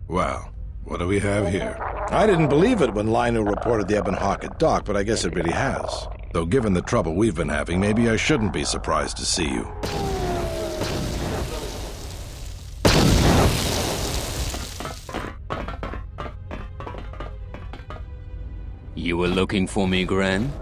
Well, what do we have here? I didn't believe it when Lino reported the Ebon at dock, but I guess it really has. Though given the trouble we've been having, maybe I shouldn't be surprised to see you. You were looking for me, Gren?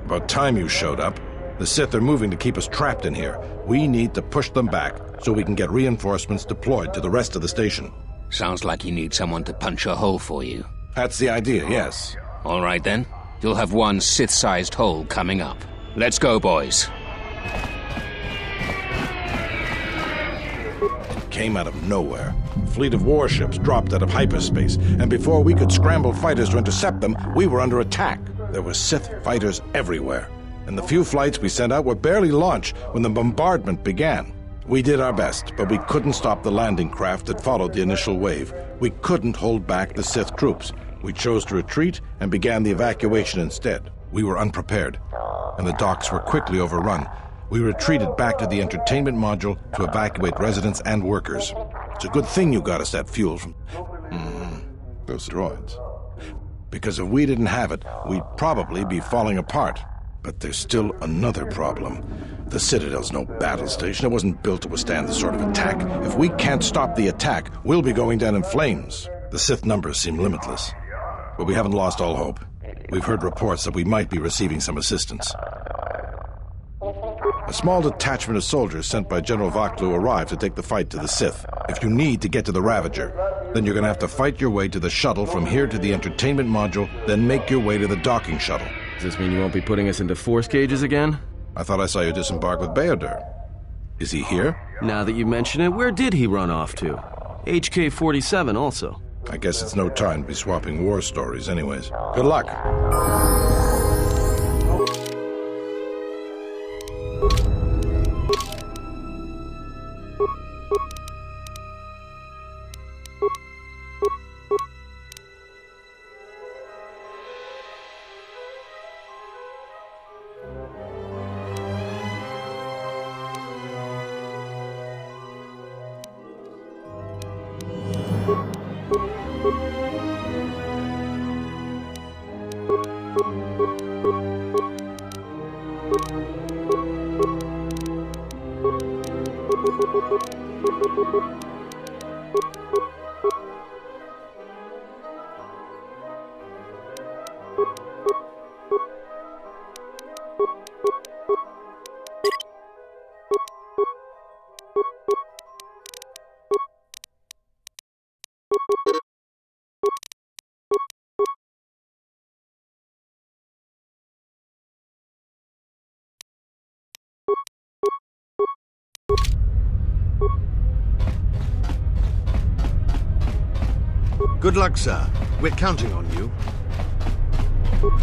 About time you showed up. The Sith are moving to keep us trapped in here. We need to push them back so we can get reinforcements deployed to the rest of the station. Sounds like you need someone to punch a hole for you. That's the idea, yes. All right then. You'll have one Sith-sized hole coming up. Let's go, boys. It came out of nowhere. A fleet of warships dropped out of hyperspace, and before we could scramble fighters to intercept them, we were under attack. There were Sith fighters everywhere, and the few flights we sent out were barely launched when the bombardment began. We did our best, but we couldn't stop the landing craft that followed the initial wave. We couldn't hold back the Sith troops. We chose to retreat and began the evacuation instead. We were unprepared, and the docks were quickly overrun. We retreated back to the entertainment module to evacuate residents and workers. It's a good thing you got us that fuel from those droids. Because if we didn't have it, we'd probably be falling apart. But there's still another problem. The Citadel's no battle station. It wasn't built to withstand this sort of attack. If we can't stop the attack, we'll be going down in flames. The Sith numbers seem limitless. But we haven't lost all hope. We've heard reports that we might be receiving some assistance. A small detachment of soldiers sent by General Vaklu arrived to take the fight to the Sith. If you need to get to the Ravager, then you're going to have to fight your way to the shuttle from here to the entertainment module, then make your way to the docking shuttle. Does this mean you won't be putting us into force cages again? I thought I saw you disembark with Bayodur. Is he here? Now that you mention it, where did he run off to? HK-47 also. I guess it's no time to be swapping war stories anyways. Good luck. Good luck, sir. We're counting on you.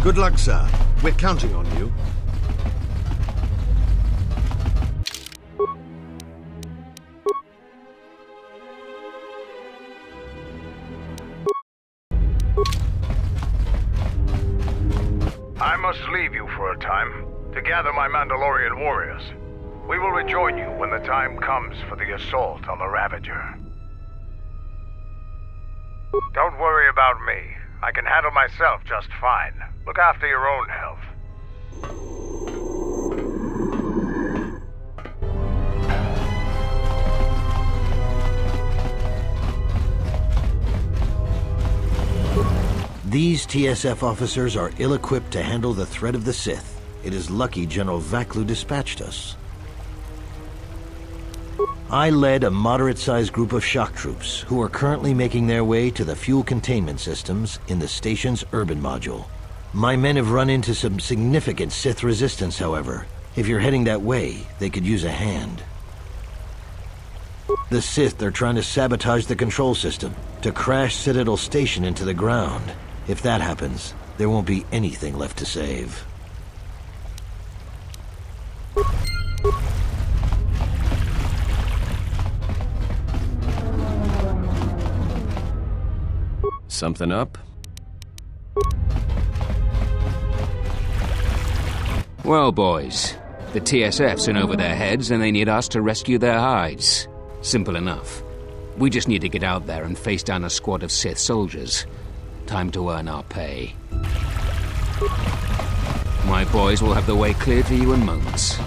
Good luck, sir. We're counting on you. I must leave you for a time to gather my Mandalorian warriors. We will rejoin you when the time comes for the assault on the Ravager. Don't worry about me. I can handle myself just fine. Look after your own health. These TSF officers are ill-equipped to handle the threat of the Sith. It is lucky General Vaklu dispatched us. I led a moderate-sized group of shock troops who are currently making their way to the fuel containment systems in the station's urban module. My men have run into some significant Sith resistance, however. If you're heading that way, they could use a hand. The Sith are trying to sabotage the control system to crash Citadel Station into the ground. If that happens, there won't be anything left to save. Something up? Well, boys, the TSF's in over their heads and they need us to rescue their hides. Simple enough. We just need to get out there and face down a squad of Sith soldiers. Time to earn our pay. My boys will have the way cleared for you in moments.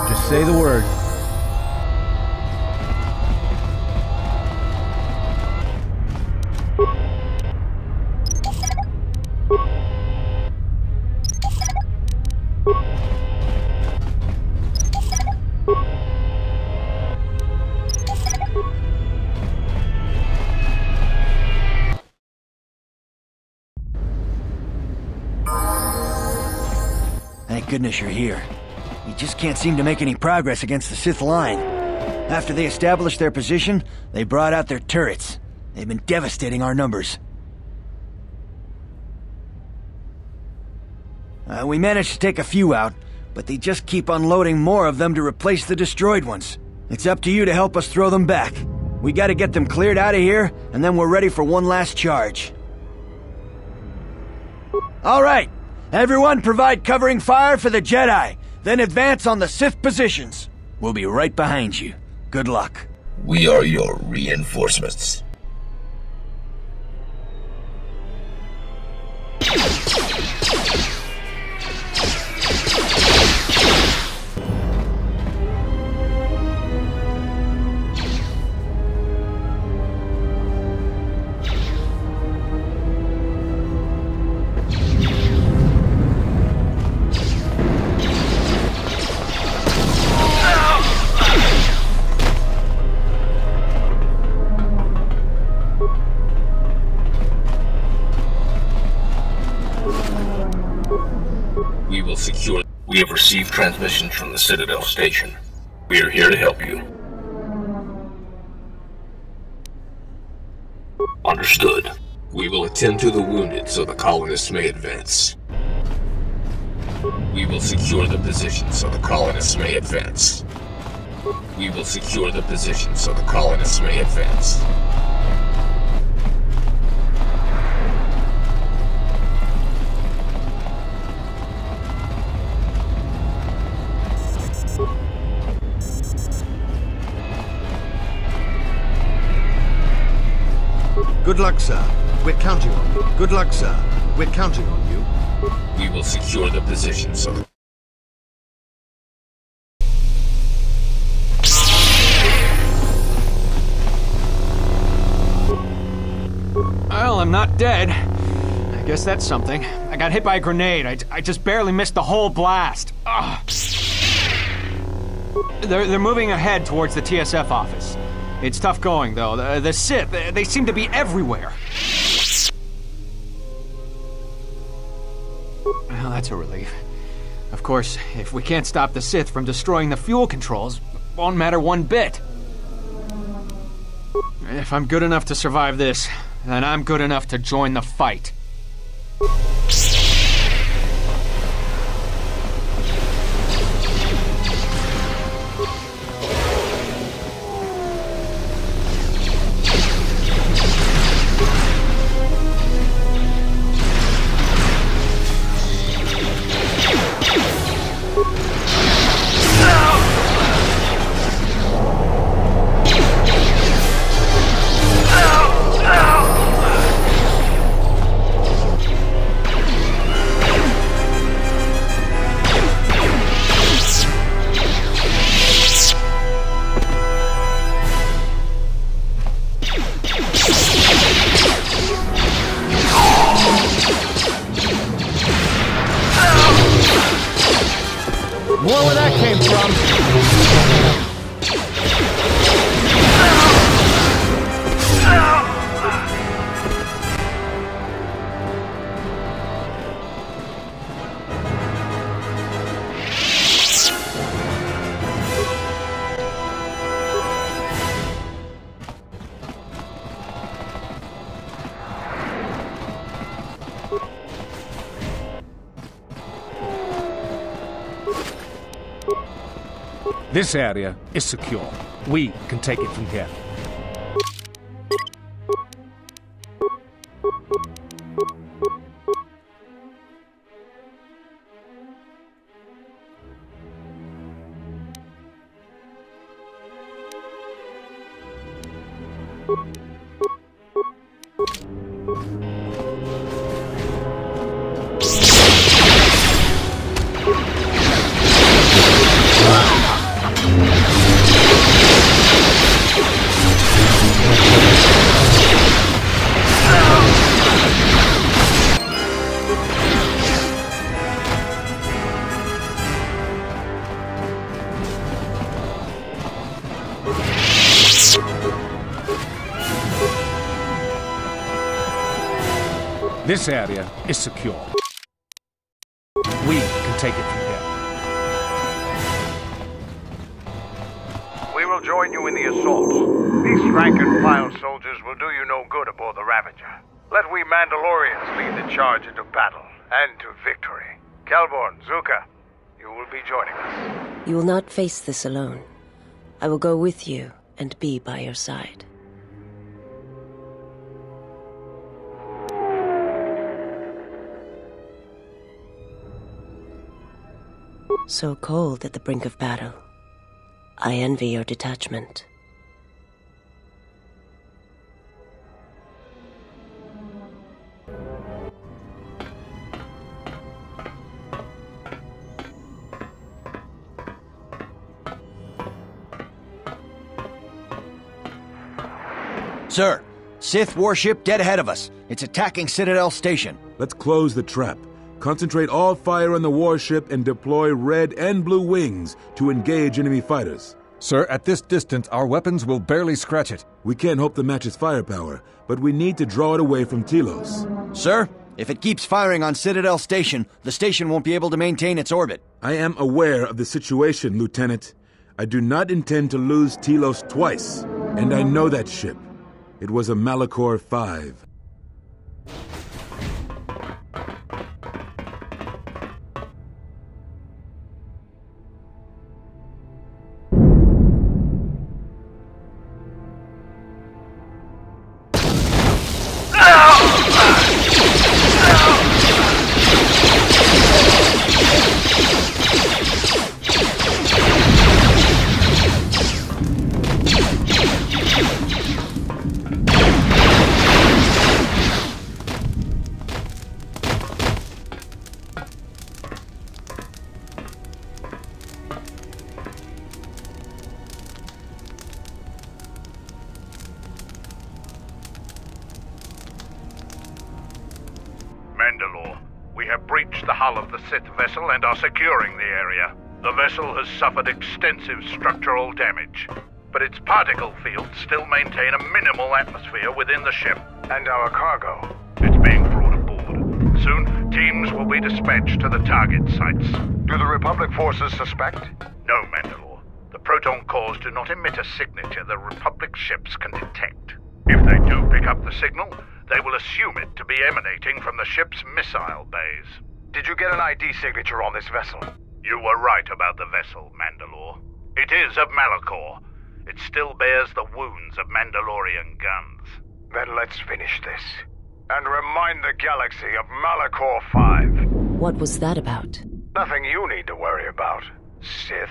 Just say the word. Thank goodness you're here. We just can't seem to make any progress against the Sith line. After they established their position, they brought out their turrets. They've been devastating our numbers. We managed to take a few out, but they just keep unloading more of them to replace the destroyed ones. It's up to you to help us throw them back. We gotta get them cleared out of here, and then we're ready for one last charge. All right, everyone provide covering fire for the Jedi. Then advance on the Sith positions. We'll be right behind you. Good luck. We are your reinforcements. We have received transmissions from the Citadel station. We are here to help you. Understood. We will attend to the wounded so the colonists may advance. We will secure the position so the colonists may advance. We will secure the position so the colonists may advance. Good luck, sir. We're counting on you. Good luck, sir. We're counting on you. We will secure the position so the... Well, I'm not dead. I guess that's something. I got hit by a grenade. I just barely missed the whole blast. Ugh. They're moving ahead towards the TSF office. It's tough going, though. The Sith, they seem to be everywhere. Well, that's a relief. Of course, if we can't stop the Sith from destroying the fuel controls, it won't matter one bit. If I'm good enough to survive this, then I'm good enough to join the fight. This area is secure. We can take it from here. This area is secure. We can take it from here. We will join you in the assault. These rank-and-file soldiers will do you no good aboard the Ravager. Let we Mandalorians lead the charge into battle and to victory. Kelborn, Zuka, you will be joining us. You will not face this alone. I will go with you and be by your side. So cold at the brink of battle. I envy your detachment. Sir, Sith warship dead ahead of us. It's attacking Citadel Station. Let's close the trap. Concentrate all fire on the warship and deploy red and blue wings to engage enemy fighters. Sir, at this distance, our weapons will barely scratch it. We can't hope to match its firepower, but we need to draw it away from Telos. Sir, if it keeps firing on Citadel Station, the station won't be able to maintain its orbit. I am aware of the situation, Lieutenant. I do not intend to lose Telos twice, and I know that ship. It was a Malachor 5. Mandalore, we have breached the hull of the Sith vessel and are securing the area. The vessel has suffered extensive structural damage, but its particle fields still maintain a minimal atmosphere within the ship. And our cargo? It's being brought aboard. Soon, teams will be dispatched to the target sites. Do the Republic forces suspect? No, Mandalore. The proton cores do not emit a signature the Republic ships can detect. If they do pick up the signal, they will assume it to be emanating from the ship's missile bays. Did you get an ID signature on this vessel? You were right about the vessel, Mandalore. It is of Malachor. It still bears the wounds of Mandalorian guns. Then let's finish this. And remind the galaxy of Malachor 5. What was that about? Nothing you need to worry about, Sith.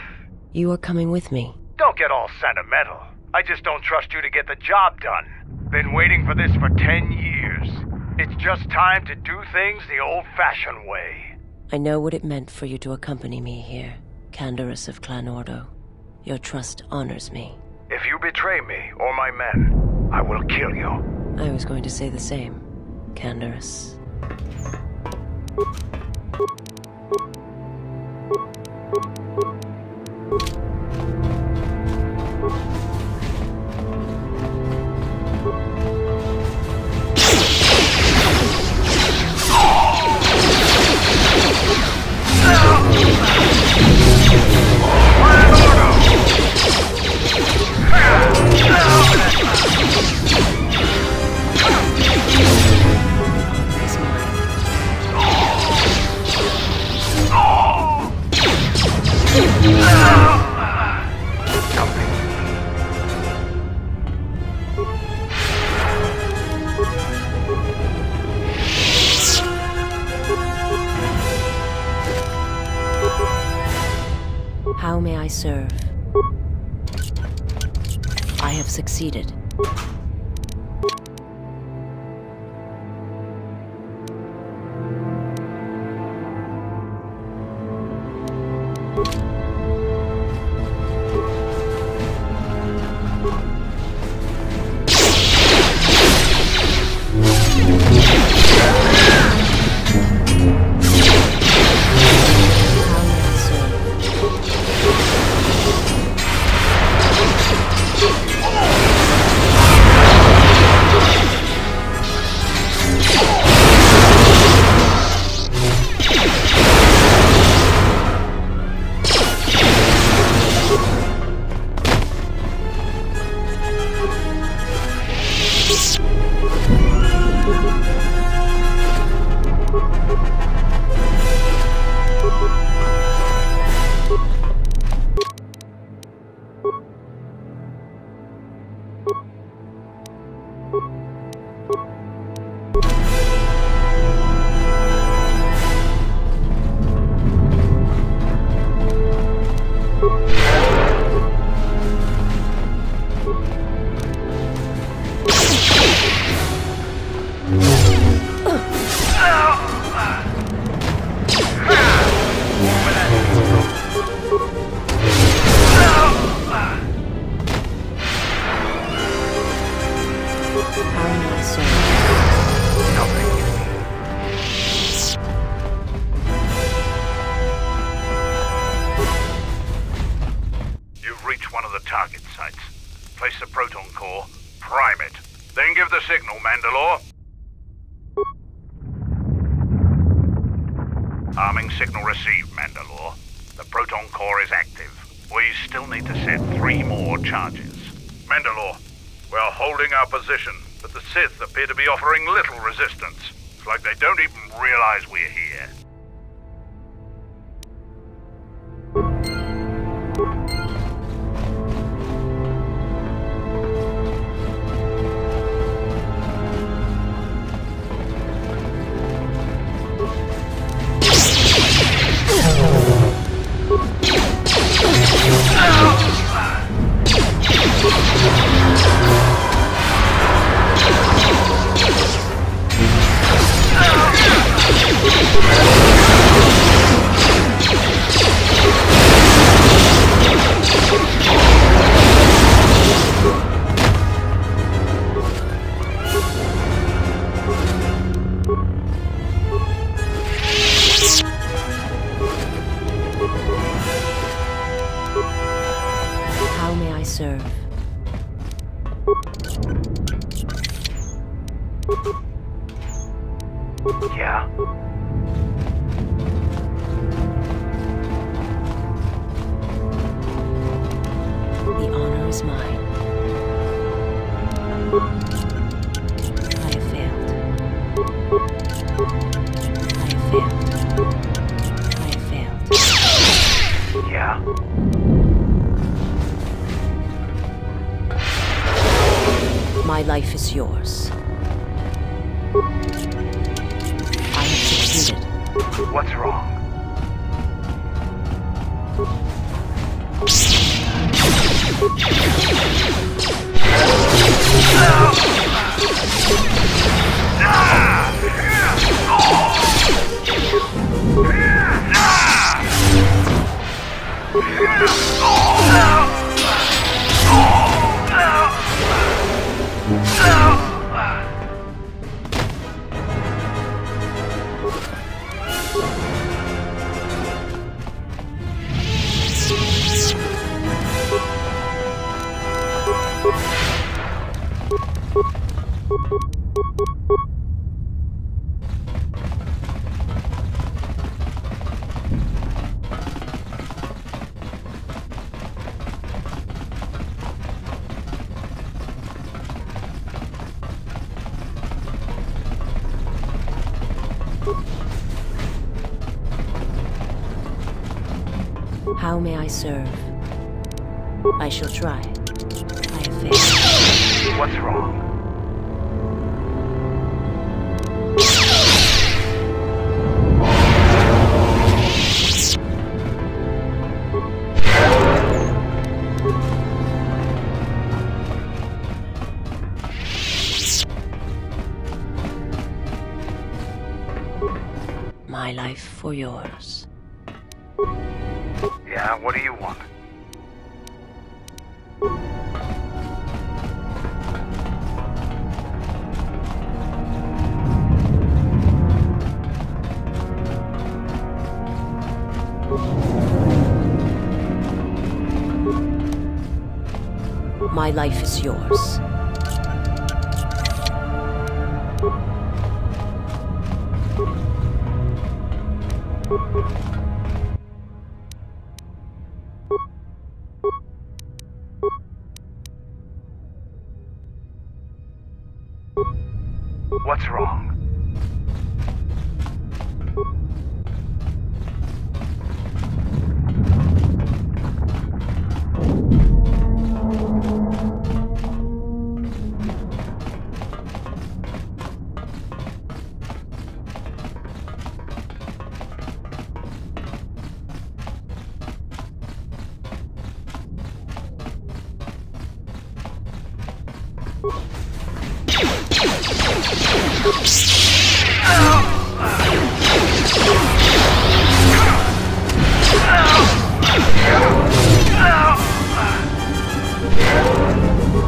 You are coming with me. Don't get all sentimental. I just don't trust you to get the job done. Been waiting for this for 10 years. It's just time to do things the old-fashioned way. I know what it meant for you to accompany me here, Canderous of Clan Ordo. Your trust honors me. If you betray me or my men, I will kill you. I was going to say the same, Canderous. How may I serve? I have succeeded. You've reached one of the target sites. Place the proton core, prime it, then give the signal, Mandalore. Arming signal received, Mandalore. The proton core is active. We still need to set 3 more charges. Mandalore, we're holding our position, but the Sith appear to be offering little resistance. It's like they don't even realize we're here. How may I serve? Yeah? The honor is mine. I have failed. I have failed. I have failed. Yeah? My life is yours. I have succeeded. What's wrong? How may I serve? I shall try. I have failed. What's wrong? my life for yours. Yeah, what do you want? My life is yours. What's wrong?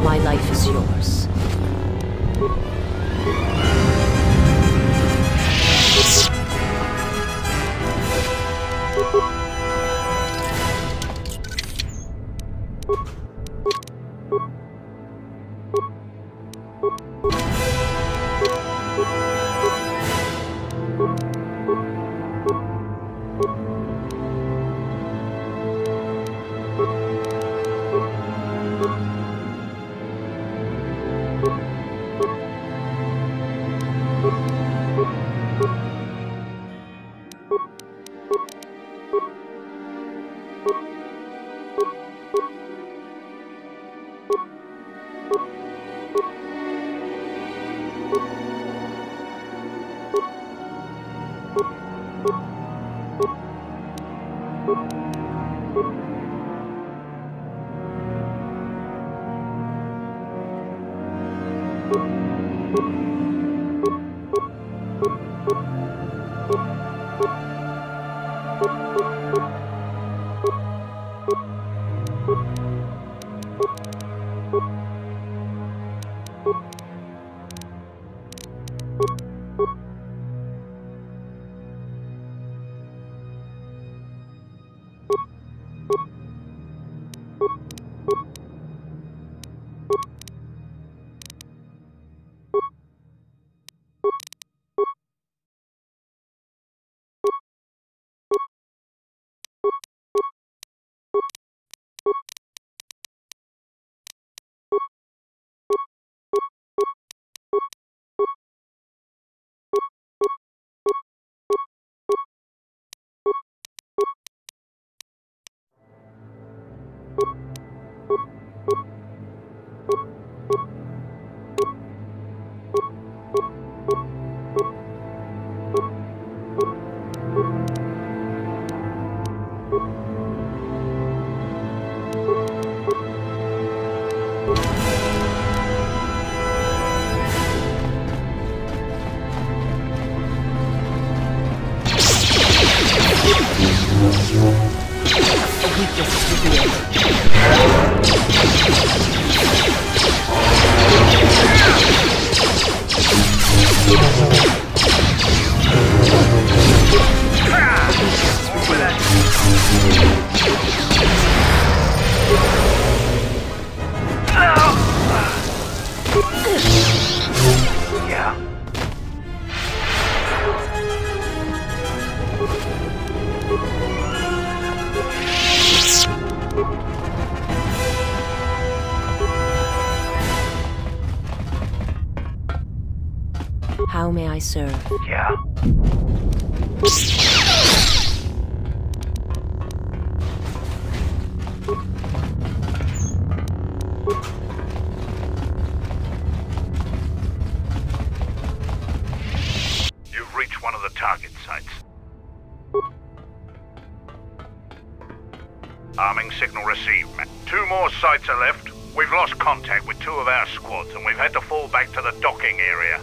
My life is yours. How may I serve? Yeah. You've reached one of the target sites. Arming signal received, man. 2 more sites are left. We've lost contact with 2 of our squads and we've had to fall back to the docking area.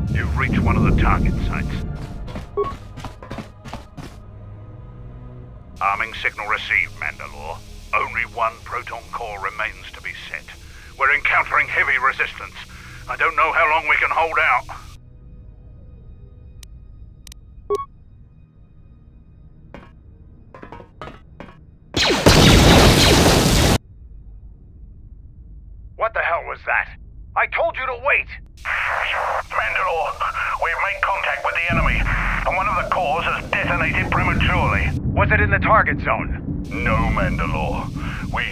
You've reached one of the target sites. Arming signal received, Mandalore. Only one proton core remains to be set. We're encountering heavy resistance. I don't know how long we can hold out. What the hell was that? I told you to wait! Mandalore, we've made contact with the enemy, and one of the cores has detonated prematurely. Was it in the target zone? No, Mandalore. We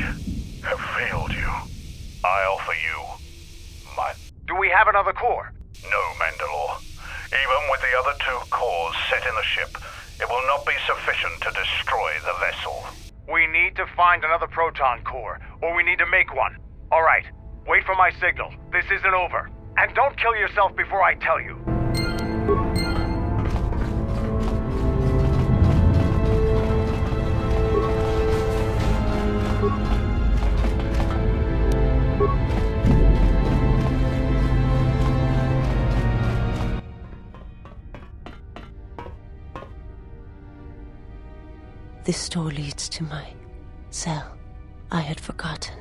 have failed you. I offer you my... Do we have another core? No, Mandalore. Even with the other two cores set in the ship, it will not be sufficient to destroy the vessel. We need to find another proton core, or we need to make one. All right, wait for my signal. This isn't over. And don't kill yourself before I tell you. This door leads to my cell. I had forgotten.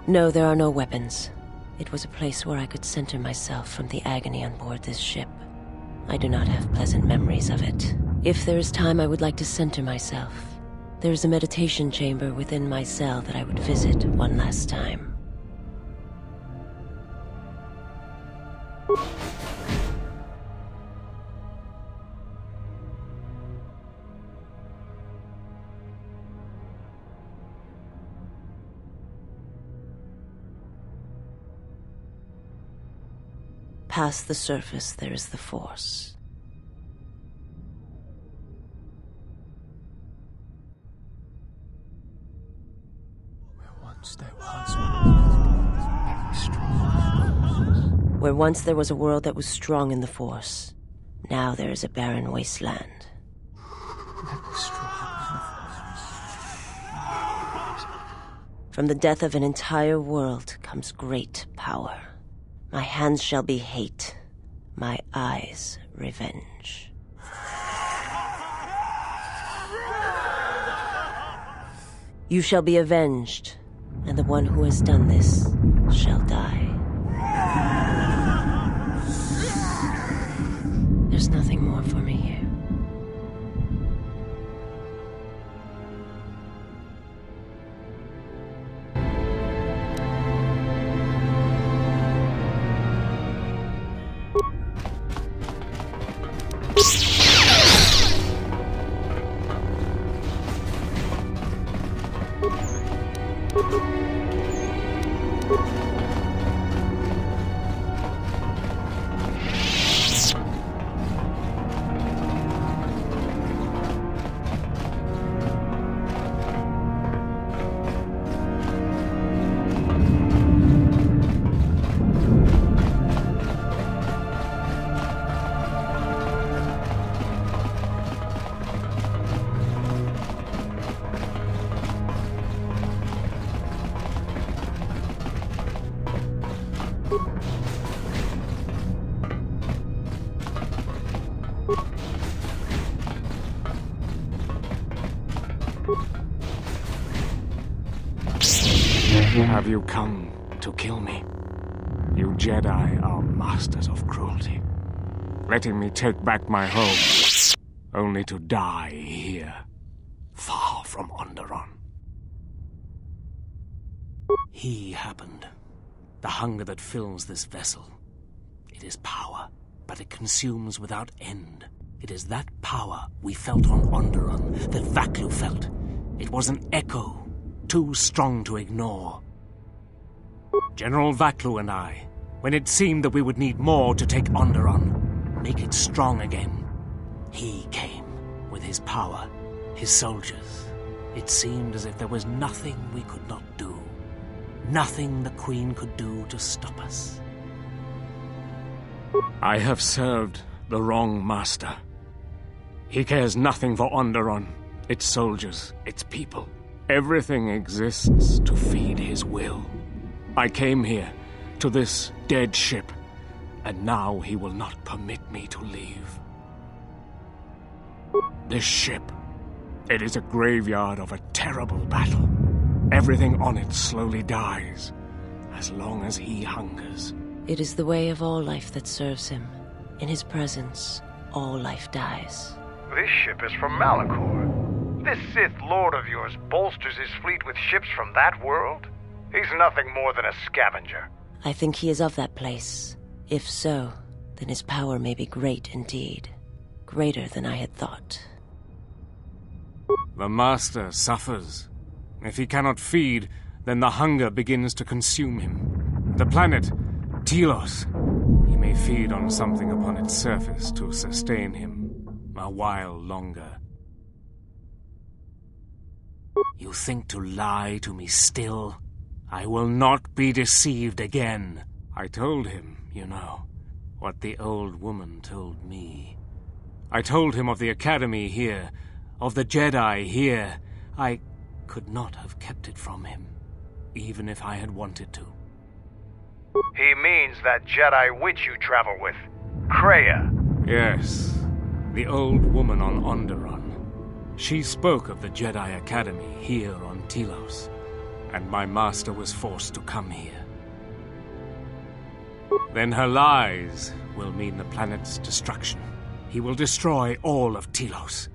No, there are no weapons. It was a place where I could center myself from the agony on board this ship. I do not have pleasant memories of it. If there is time, I would like to center myself. There is a meditation chamber within my cell that I would visit one last time. Past the surface, there is the Force. Where once there was a world that was strong in the Force, now there is a barren wasteland. From the death of an entire world comes great power. My hands shall be hate, my eyes revenge. You shall be avenged, and the one who has done this shall die. There's nothing more for me here. Have you come to kill me? You Jedi are masters of cruelty, letting me take back my home, only to die here, far from Onderon. He happened. The hunger that fills this vessel. It is power, but it consumes without end. It is that power we felt on Onderon that Vaklu felt. It was an echo, too strong to ignore. General Vaklu and I, when it seemed that we would need more to take Onderon, make it strong again, he came with his power, his soldiers. It seemed as if there was nothing we could not do. Nothing the Queen could do to stop us. I have served the wrong master. He cares nothing for Onderon, its soldiers, its people. Everything exists to feed his will. I came here, to this dead ship, and now he will not permit me to leave. This ship, it is a graveyard of a terrible battle. Everything on it slowly dies, as long as he hungers. It is the way of all life that serves him. In his presence, all life dies. This ship is from Malachor. This Sith Lord of yours bolsters his fleet with ships from that world? He's nothing more than a scavenger. I think he is of that place. If so, then his power may be great indeed. Greater than I had thought. The Master suffers. If he cannot feed, then the hunger begins to consume him. The planet, Telos, he may feed on something upon its surface to sustain him a while longer. You think to lie to me still? I will not be deceived again. I told him, you know, what the old woman told me. I told him of the Academy here, of the Jedi here. I could not have kept it from him, even if I had wanted to. He means that Jedi witch you travel with, Kreia. Yes, the old woman on Onderon. She spoke of the Jedi Academy here on Telos, and my master was forced to come here. Then her lies will mean the planet's destruction. He will destroy all of Telos.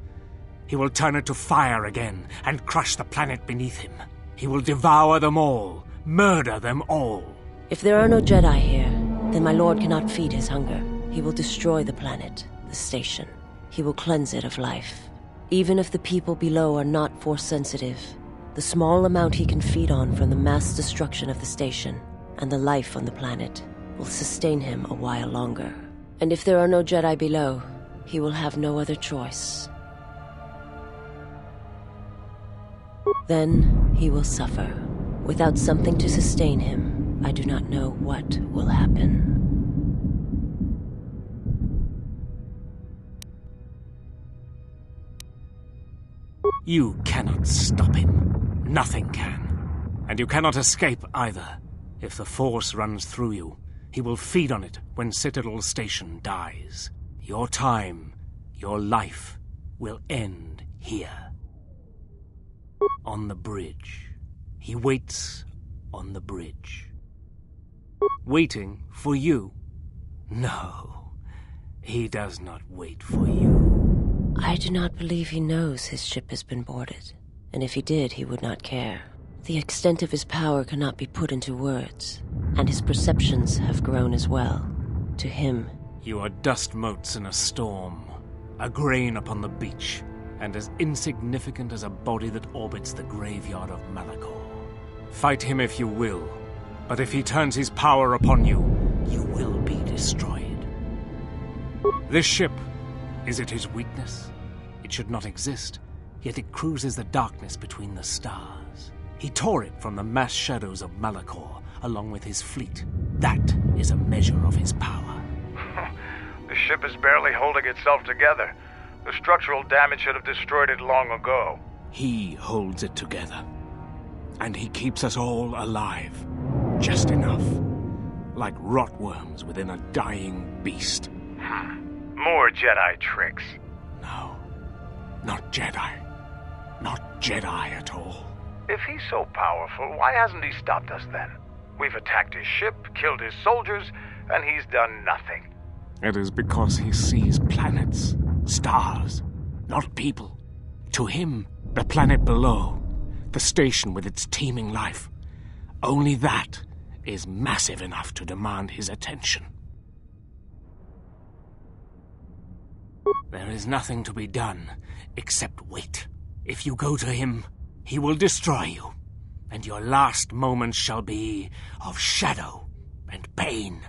He will turn it to fire again and crush the planet beneath him. He will devour them all, murder them all. If there are no Jedi here, then my lord cannot feed his hunger. He will destroy the planet, the station. He will cleanse it of life. Even if the people below are not Force-sensitive, the small amount he can feed on from the mass destruction of the station and the life on the planet will sustain him a while longer. And if there are no Jedi below, he will have no other choice. Then he will suffer. Without something to sustain him, I do not know what will happen. You cannot stop him. Nothing can. And you cannot escape either. If the Force runs through you, he will feed on it when Citadel Station dies. Your time, your life, will end here. On the bridge. He waits on the bridge. Waiting for you? No, he does not wait for you. I do not believe he knows his ship has been boarded, and if he did, he would not care. The extent of his power cannot be put into words, and his perceptions have grown as well. To him, you are dust motes in a storm, a grain upon the beach, and as insignificant as a body that orbits the graveyard of Malachor. Fight him if you will, but if he turns his power upon you, you will be destroyed. This ship, is it his weakness? It should not exist, yet it cruises the darkness between the stars. He tore it from the mass shadows of Malachor, along with his fleet. That is a measure of his power. The ship is barely holding itself together. The structural damage should have destroyed it long ago. He holds it together. And he keeps us all alive. Just enough. Like rotworms within a dying beast. More Jedi tricks. No. Not Jedi. Not Jedi at all. If he's so powerful, why hasn't he stopped us then? We've attacked his ship, killed his soldiers, and he's done nothing. It is because he sees planets, stars, not people. To him, the planet below, the station with its teeming life, only that is massive enough to demand his attention. There is nothing to be done except wait. If you go to him, he will destroy you, and your last moments shall be of shadow and pain.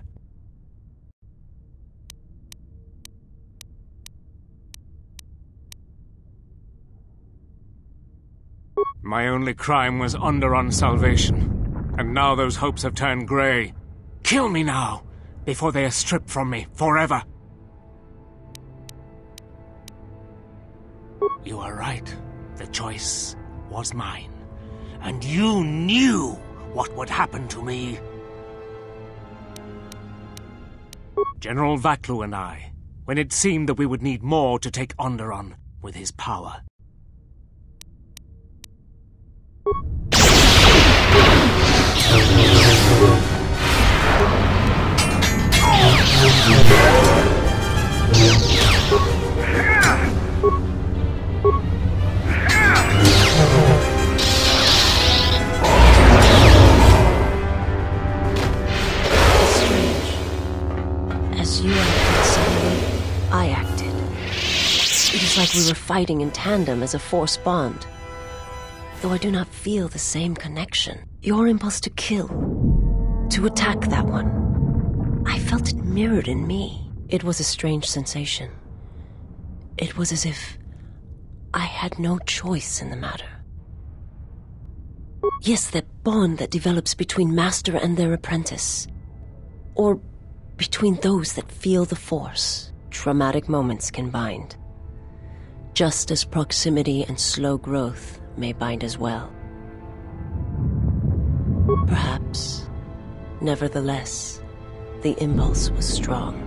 My only crime was Onderon's salvation, and now those hopes have turned grey. Kill me now, before they are stripped from me forever. You are right. The choice was mine. And you knew what would happen to me. General Vatlu and I, when it seemed that we would need more to take Onderon with his power. As you acted suddenly, I acted. It is like we were fighting in tandem as a force bond. Though I do not feel the same connection. Your impulse to kill, to attack that one, I felt it mirrored in me. It was a strange sensation. It was as if I had no choice in the matter. Yes, that bond that develops between master and their apprentice. Or between those that feel the force. Traumatic moments can bind. Just as proximity and slow growth may bind as well. Perhaps, nevertheless, the impulse was strong.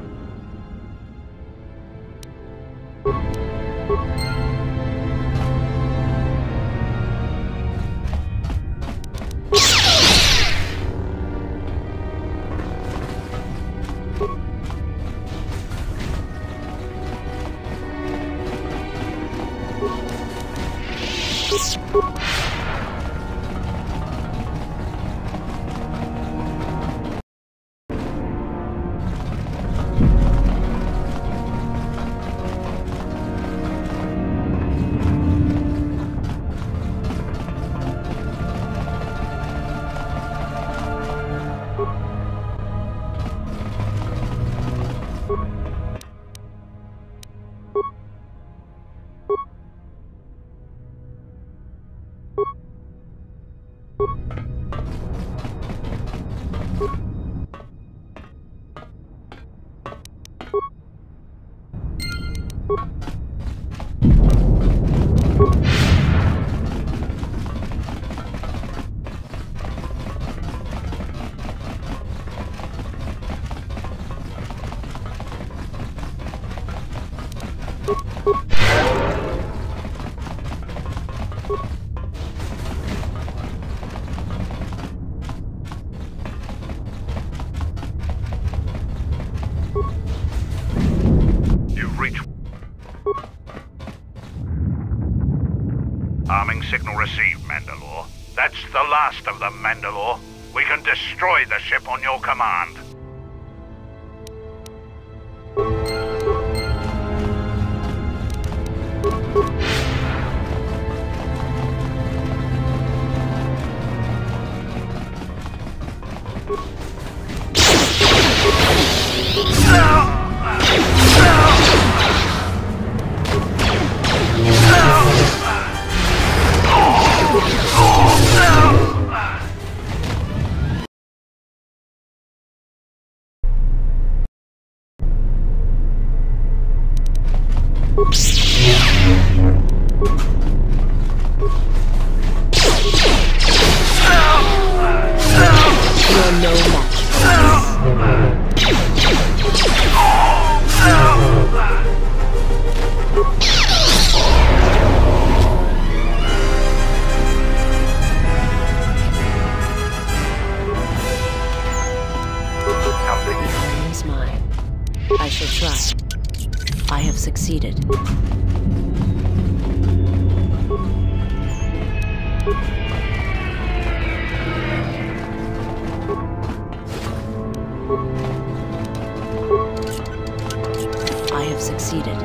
Arming signal received, Mandalore. That's the last of them, Mandalore. We can destroy the ship on your command. I shall try. I have succeeded. I have succeeded.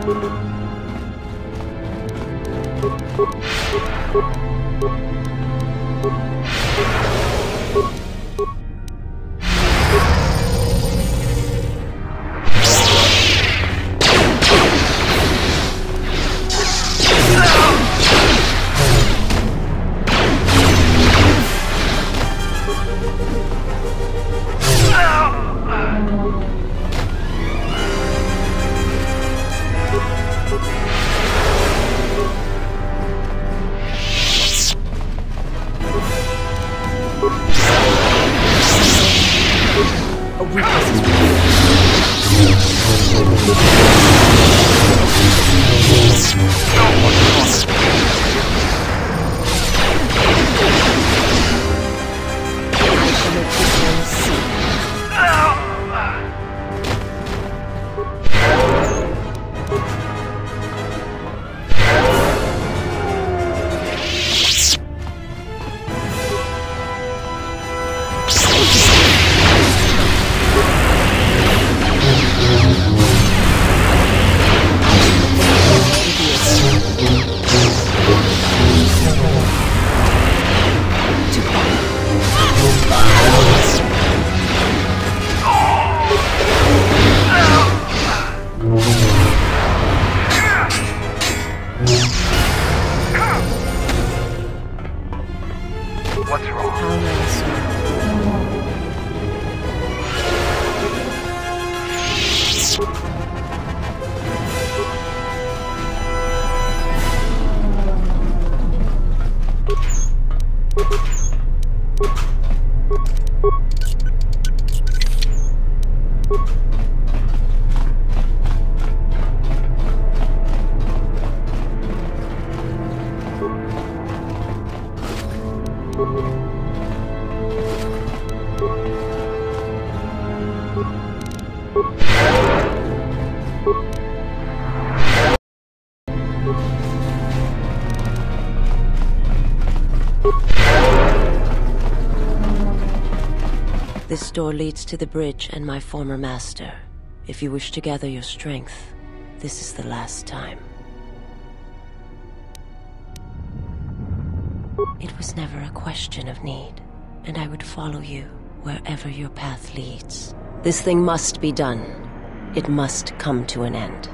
This door leads to the bridge and my former master. If you wish to gather your strength, this is the last time. It was never a question of need, and I would follow you wherever your path leads. This thing must be done. It must come to an end.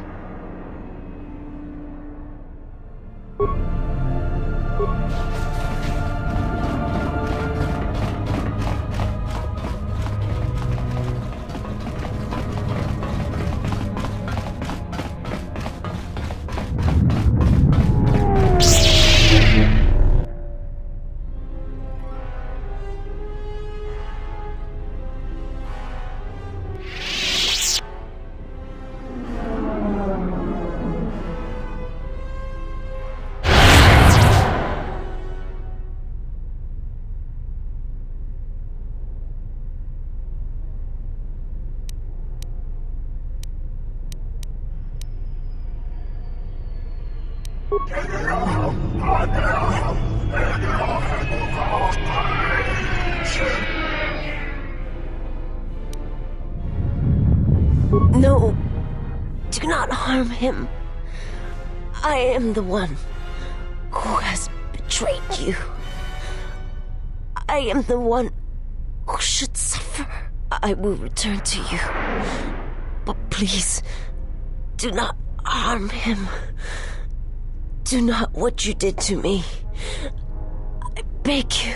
No, do not harm him. I am the one who has betrayed you. I am the one who should suffer. I will return to you. But please, do not harm him. Do not what you did to me. I beg you.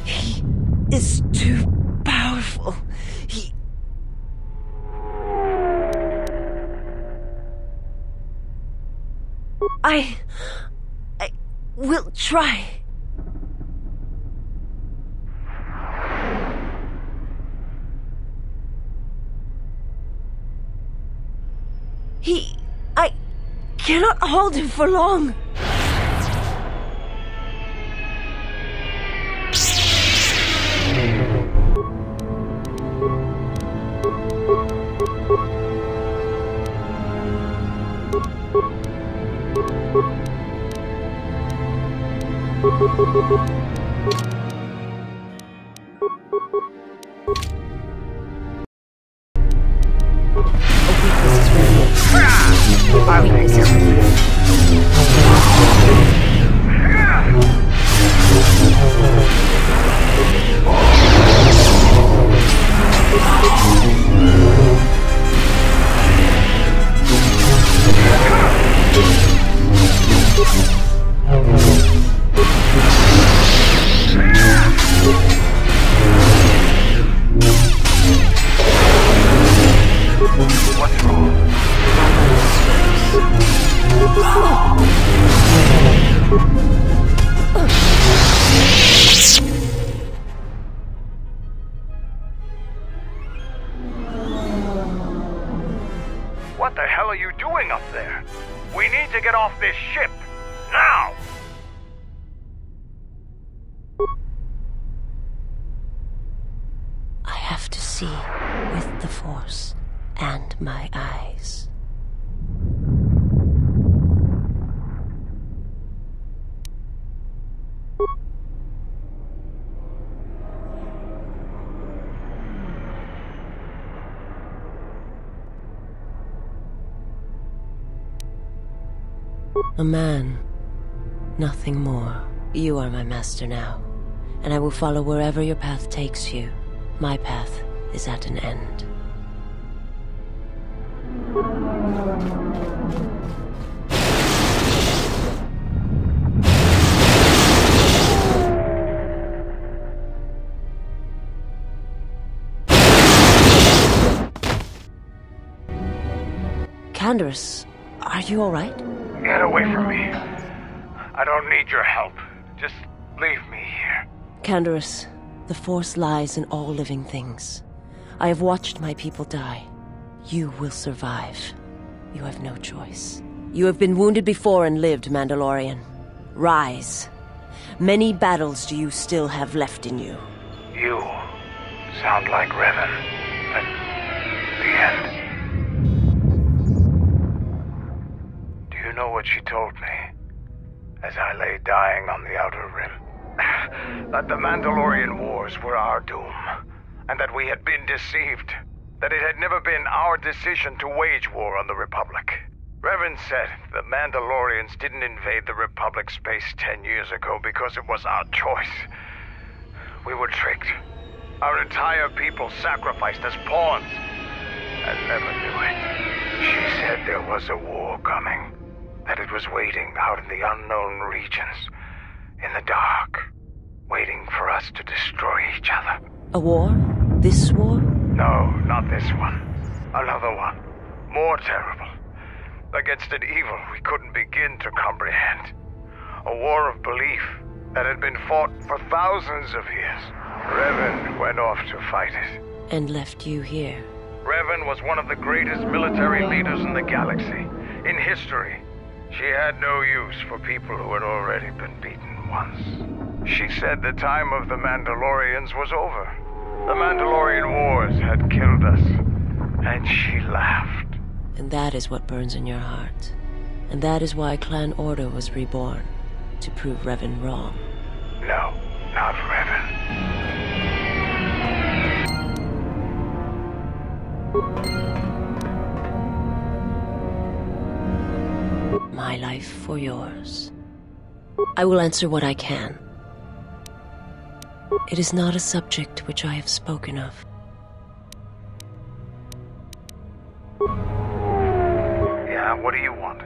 He is too powerful. I will try. I cannot hold him for long. What the hell are you doing up there? We need to get off this ship, now! I have to see with the Force and my eyes. A man, nothing more. You are my master now, and I will follow wherever your path takes you. My path is at an end. Canderous, are you all right? Get away from me. I don't need your help. Just leave me here. Canderous, the Force lies in all living things. I have watched my people die. You will survive. You have no choice. You have been wounded before and lived, Mandalorian. Rise. Many battles do you still have left in you. You sound like Revan at the end. Do you know what she told me as I lay dying on the Outer Rim? That the Mandalorian Wars were our doom, and that we had been deceived. That it had never been our decision to wage war on the Republic. Revan said the Mandalorians didn't invade the Republic space 10 years ago because it was our choice. We were tricked. Our entire people sacrificed as pawns, and never knew it. She said there was a war coming, that it was waiting out in the unknown regions, in the dark, waiting for us to destroy each other. A war? This war? No, not this one. Another one. More terrible. Against an evil we couldn't begin to comprehend. A war of belief that had been fought for thousands of years. Revan went off to fight it. And left you here. Revan was one of the greatest military leaders in the galaxy. In history. She had no use for people who had already been beaten once. She said the time of the Mandalorians was over. The Mandalorian Wars had killed us. And she laughed. And that is what burns in your heart. And that is why Clan Ordo was reborn. To prove Revan wrong. No, not Revan. My life for yours. I will answer what I can. It is not a subject which I have spoken of. Yeah, what do you want?